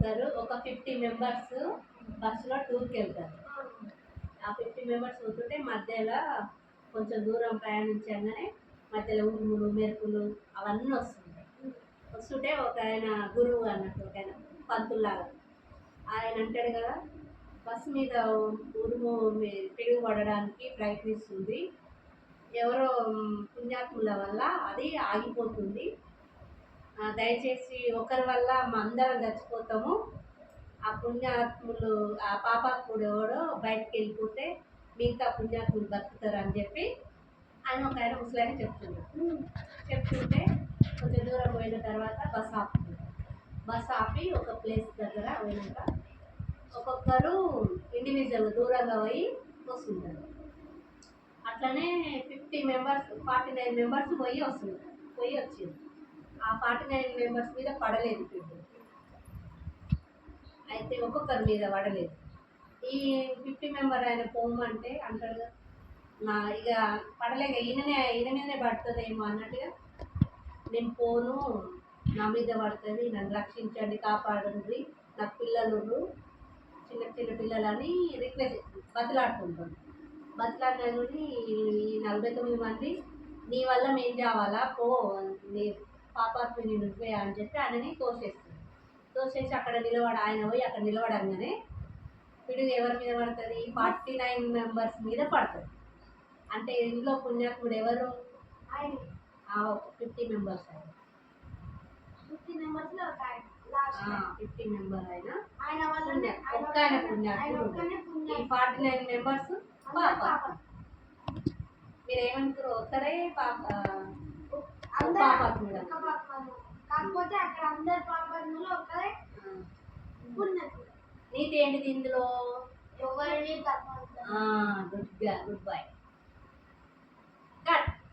వస్తారు. ఒక 50 మెంబర్స్ బస్సులో టూర్కి వెళ్తారు. ఆ 50 మెంబర్స్ పోతుంటే మధ్యలో కొంచెం దూరం ప్రయాణించగానే మధ్యలో ఉరుములు మెరుపులు అవన్నీ వస్తుంటాయి. వస్తుంటే ఒక ఆయన గురువు అన్నట్టు ఒక ఆయన పంతుల్లాగా ఆయన అంటాడు కదా, బస్సు మీద ఉరుము పిడుగు పడడానికి ప్రయత్నిస్తుంది, ఎవరో పుణ్యాత్ముల వల్ల అది ఆగిపోతుంది, దయచేసి ఒకరి వల్ల మా అందరం చచ్చిపోతాము, ఆ పుణ్యాత్ములు ఆ పాపాత్ముడు ఎవడో బయటకు వెళ్ళిపోతే మిగతా పుణ్యాత్ములు బతుకుతారు అని చెప్పి ఆయన ఒక ఆయన ముసలాయన చెప్తుంటే కొంచెం దూరం పోయిన తర్వాత బస్ ఆపి ఒక ప్లేస్ దగ్గర పోయినాక ఒక్కొక్కరు ఇండివిజువల్ దూరంగా పోయి వస్తుంటారు. అట్లనే 49 మెంబర్స్ పోయి వచ్చింది. ఆ 49 మెంబర్స్ మీద పడలేదు పిడుగు, అయితే ఒక్కొక్కరి మీద పడలేదు. ఈ 50 మెంబర్ ఆయన పోమంటే అంటాడు నా ఇక పడలేక ఈయన మీదనే పడుతుందేమో అన్నట్టుగా, నేను పోను, నా మీద పడుతుంది, నన్ను రక్షించండి, కాపాడండి, నాకు పిల్లలు చిన్న చిన్న పిల్లలని రిక్వెస్ట్ బతిలాడుకుంటాను. బతిలాడినని ఈ 49 మంది నీ వల్ల మేం కావాలా, పో, నీ పాపాత్మని నువ్వే అని చెప్పి ఆయనని తోసేసి అక్కడ ఆయన పోయి అక్కడ నిలబడంగానే పిడుగు ఎవరి మీద పడుతుంది? 49 మెంబర్స్ మీద పడుతుంది. అంటే ఇంట్లో పుణ్యాత్ముడు ఎవరు? ఆయన. 50 మెంబర్స్ ఆయన 50 మెంబర్స్లో 50 మెంబర్ ఆయన ఒక్క ఆయన పుణ్యాత్ముడు. ఈ 49 మెంబర్స్ పాపాత్ముడు. మీరు ఏమంటారు? ఒక్కరే పాపాత్ముడు. కాకపోతే అక్కడ అందరు పాపాత్ములు ఒక్కరే పుణ్యాత్ముడు. నీతి ఏంటిది ఇందులో? ఎవరిని గుడ్ బాయ్.